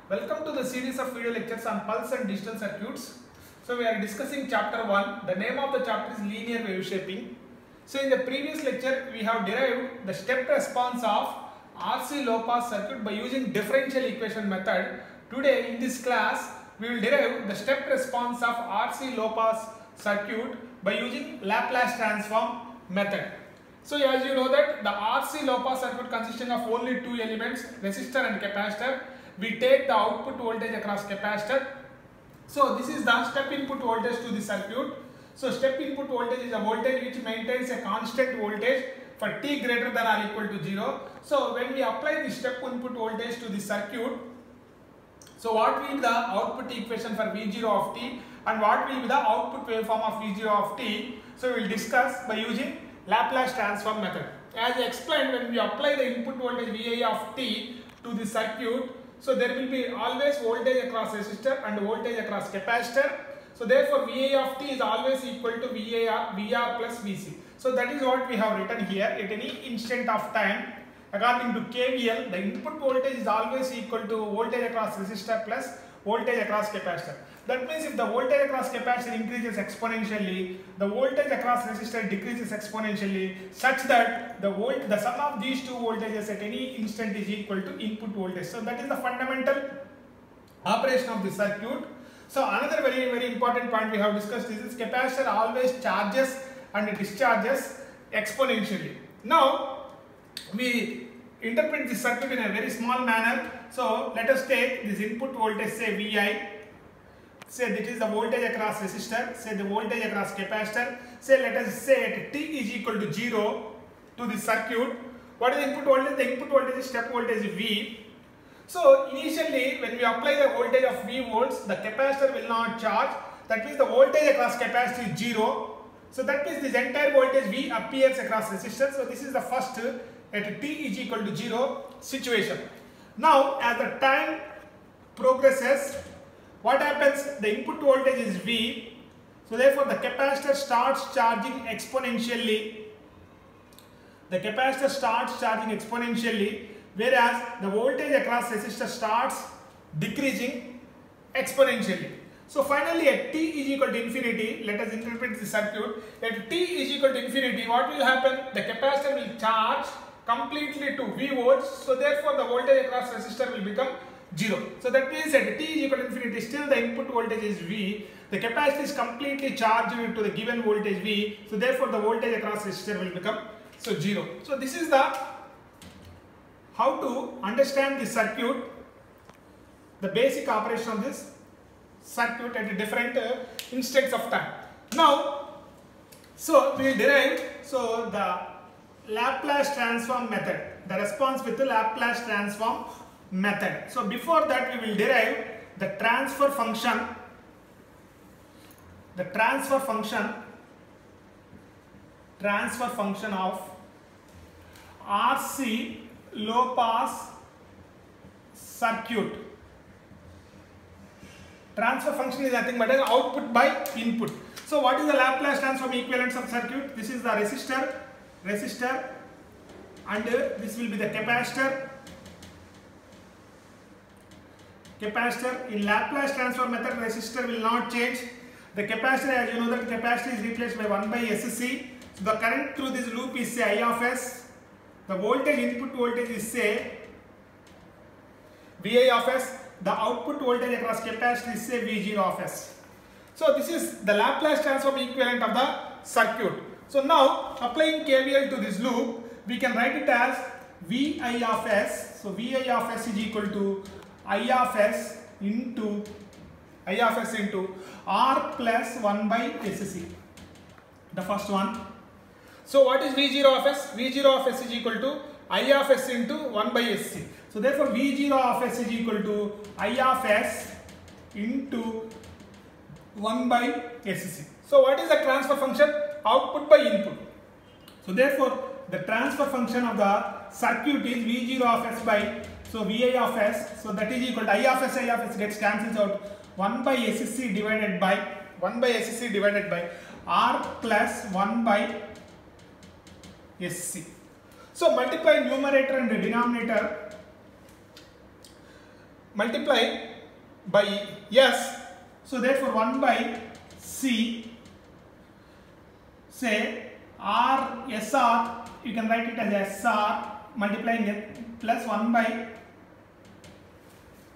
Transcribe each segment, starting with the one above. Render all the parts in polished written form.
Welcome to the series of video lectures on pulse and digital circuits. So we are discussing chapter 1. The name of the chapter is linear wave shaping. So in the previous lecture we have derived the step response of RC low pass circuit by using differential equation method. Today in this class we will derive the step response of RC low pass circuit by using Laplace transform method. So as you know that the RC low pass circuit consisting of only two elements, resistor and capacitor. We take the output voltage across capacitor. So this is the step input voltage to the circuit. So step input voltage is a voltage which maintains a constant voltage for t greater than or equal to 0. So when we apply the step input voltage to the circuit, so what will be the output equation for V0 of t and what will be the output waveform of V0 of t? So we will discuss by using Laplace transform method. As I explained, when we apply the input voltage Vi of t to the circuit, so there will be always voltage across resistor and voltage across capacitor. So therefore Vi of t is always equal to VR plus Vc. So that is what we have written here. At any instant of time, according to KVL, the input voltage is always equal to voltage across resistor plus voltage across capacitor. That means if the voltage across capacitor increases exponentially, the voltage across resistor decreases exponentially, such that the sum of these two voltages at any instant is equal to input voltage. So that is the fundamental operation of the circuit. So another very important point we have discussed is this: capacitor always charges and discharges exponentially. Now we interpret this circuit in a very small manner. So let us take this input voltage, say Vi. Say this is the voltage across resistor, say the voltage across capacitor. Say let us say at t is equal to 0 to the circuit. What is the input voltage? The input voltage is step voltage V. So initially when we apply the voltage of V volts, the capacitor will not charge. That means the voltage across capacitor is 0. So that means this entire voltage V appears across resistor. So this is the first at t is equal to 0 situation. Now as the time progresses, what happens? The input voltage is V. So therefore the capacitor starts charging exponentially. The capacitor starts charging exponentially, whereas the voltage across resistor starts decreasing exponentially. So finally at t is equal to infinity, let us interpret the circuit. At t is equal to infinity, what will happen? The capacitor will charge completely to V volts. So therefore the voltage across resistor will become 0. So that means at t is equal to infinity, still the input voltage is V. The capacitor is completely charged to the given voltage V. So therefore the voltage across resistor will become 0. So this is the how to understand the circuit, the basic operation of this circuit at different instants of time. Now, so we will derive the Laplace transform method, the response with the Laplace transform method. So before that we will derive the transfer function of RC low pass circuit. Transfer function is nothing but an output by input. So what is the Laplace transform equivalence of circuit? This is the resistor and this will be the capacitor. In Laplace transform method, resistor will not change. The capacitor, as you know that capacitor is replaced by 1 by SC. So the current through this loop is say I of S. The voltage, input voltage is say Vi of S. The output voltage across capacitor is say V0 of S. So this is the Laplace transform equivalent of the circuit. So now applying KVL to this loop, we can write it as Vi of S. So Vi of S is equal to I of S into R plus 1 by SC. The first one. So what is V0 of S? V0 of S is equal to I of S into 1 by SC. So therefore V0 of S is equal to I of S into 1 by SC. So what is the transfer function? Output by input. So therefore the transfer function of the circuit is V0 of S by, so Vi of S, so that is equal to I of S gets cancelled out, 1 by SC divided by R plus 1 by SC. So multiply numerator and denominator. multiply by S. So therefore 1 by C, say R SR, you can write it as SR multiplying it plus 1 by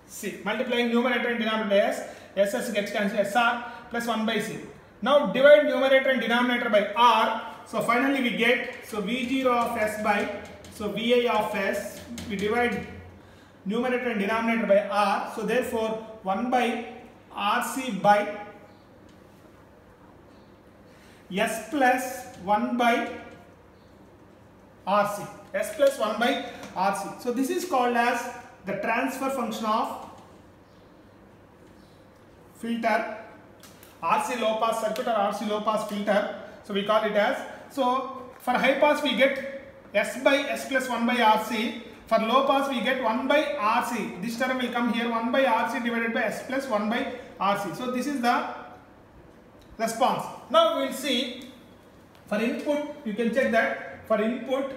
C, multiplying numerator and denominator by S gets cancelled, SR plus 1 by C. Now divide numerator and denominator by R. So finally we get, so V0 of S by, so VA of S, we divide numerator and denominator by R. So therefore 1 by RC by S plus 1 by RC. S plus 1 by RC. So this is called as the transfer function of filter, RC low pass circuit or RC low pass filter. So we call it as, so for high pass we get S by S plus 1 by RC. For low pass we get 1 by RC. This term will come here, 1 by RC divided by S plus 1 by RC. So this is the response. Now we will see for input, you can check that for input,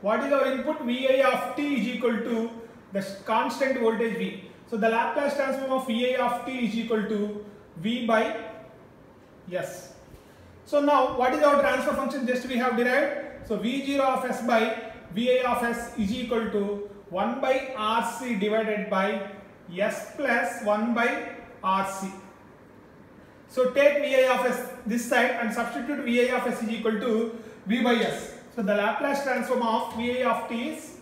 what is our input? VA of t is equal to the constant voltage V. So the Laplace transform of VA of t is equal to V by S. So now what is our transfer function? Just we have derived. So V0 of S by VA of S is equal to 1 by RC divided by S plus 1 by RC. So take VA of S this side and substitute VA of S is equal to V by S. So the Laplace transform of VA of t is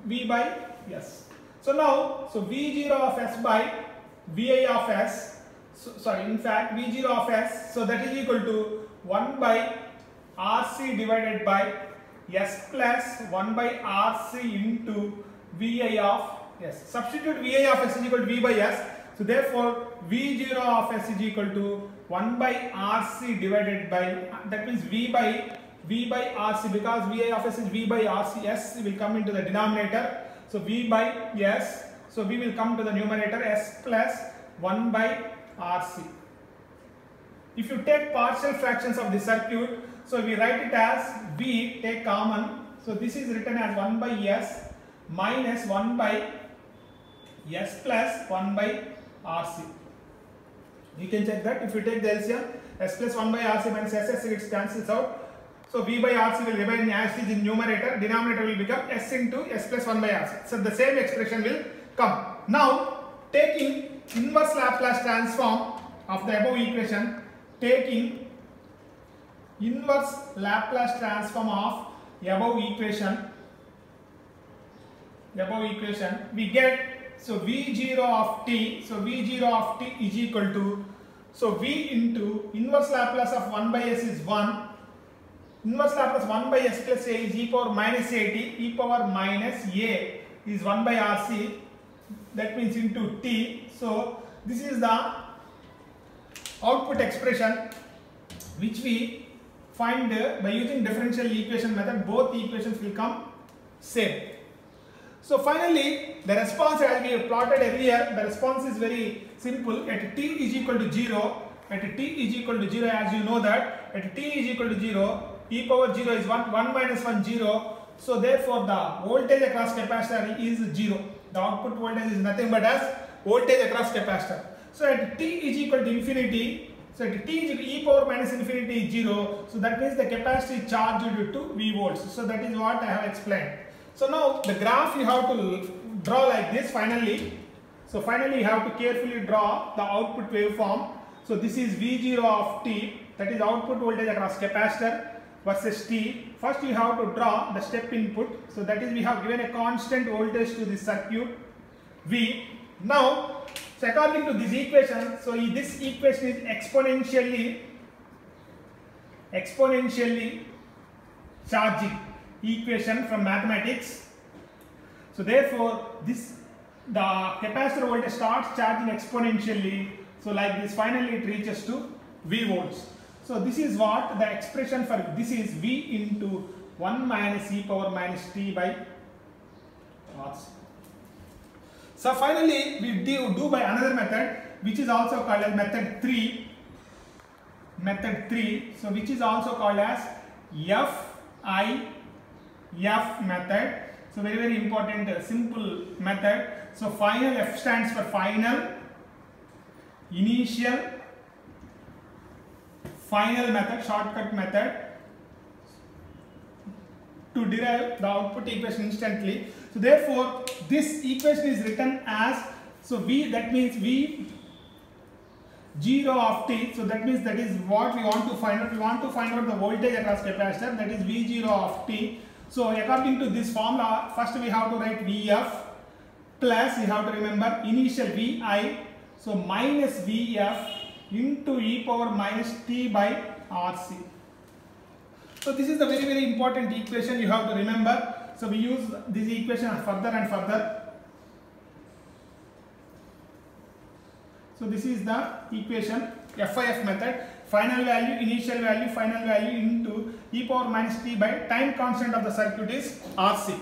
V by S. So now, so V0 of S by VA of S, in fact V0 of S, so that is equal to 1 by RC divided by S plus 1 by RC into VA of S. Substitute VA of S is equal to V by S. So therefore V0 of S is equal to 1 by RC divided by, that means V by RC, because VA of S is V by RC, S will come into the denominator. So V by S, so V will come to the numerator, S plus 1 by RC. If you take partial fractions of the circuit, so we write it as V, take common. So this is written as 1 by S minus 1 by S plus 1 by RC. You can check that if you take the LCM, S plus 1 by RC minus SS, it cancels out. So V by RC will remain as is in numerator, denominator will become S into S plus 1 by RC. So the same expression will come. Now taking inverse Laplace transform of the above equation, taking inverse Laplace transform of above equation, we get, so V0 of t, so V0 of t is equal to, so V into inverse Laplace of 1 by S is 1, inverse Laplace 1 by S plus A is e power minus AT, e power minus A is 1 by RC, that means into t. So this is the output expression which we find by using differential equation method. Both equations will come same. So finally the response, as we plotted earlier, the response is very simple. At t is equal to 0, at t is equal to 0, as you know that at t is equal to 0, e power 0 is 1, 1 minus 1 0. So therefore the voltage across capacitor is 0. The output voltage is nothing but as voltage across capacitor. So at t is equal to infinity, so at t is equal to e power minus infinity is 0. So that means the capacitor is charged to V volts. So that is what I have explained. So now the graph you have to draw like this finally. So finally you have to carefully draw the output waveform. So this is V0 of t, that is output voltage across capacitor versus t. First you have to draw the step input. So that is, we have given a constant voltage to this circuit V. Now, so according to this equation, so this equation is exponentially charging equation from mathematics. So therefore this, the capacitor voltage starts charging exponentially. So like this, finally it reaches to V volts. So this is what the expression for this is, V into 1 minus e power minus t by RC. So finally we do by another method which is also called as method 3. So which is also called as FIF method. So very important simple method. So final, F stands for final, initial, final method, shortcut method to derive the output equation instantly. So therefore this equation is written as, so V, that means V 0 of t, so that means that is what we want to find out. We want to find out the voltage across capacitor, that is V0 of t. So according to this formula, first we have to write Vf plus, we have to remember initial Vi, so minus Vf into e power minus t by Rc. So this is the very important equation you have to remember. So we use this equation further and further. So this is the equation, FIF method, final value, initial value, final value into e power minus t by time constant of the circuit is Rc.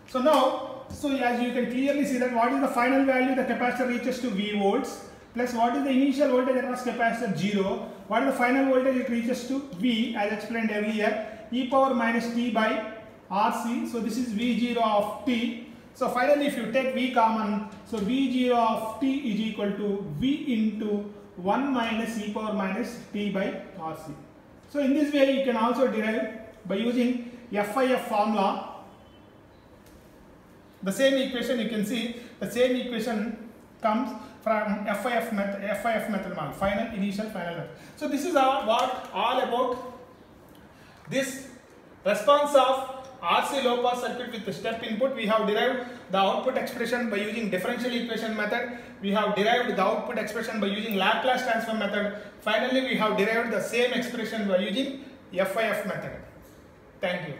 So now, so as you can clearly see that what is the final value the capacitor reaches to V volts, plus what is the initial voltage across capacitor 0, what is the final voltage it reaches to V, as explained earlier, e power minus t by Rc. So this is V0 of t. So finally if you take V common, so V0 of t is equal to V into 1 minus e power minus t by Rc. So in this way you can also derive by using FIF formula the same equation. You can see the same equation comes from FIF method, final, initial, final method. So this is all about this response of RC low pass circuit with the step input. We have derived the output expression by using differential equation method. We have derived the output expression by using Laplace transform method. Finally, we have derived the same expression by using FIF method. Thank you.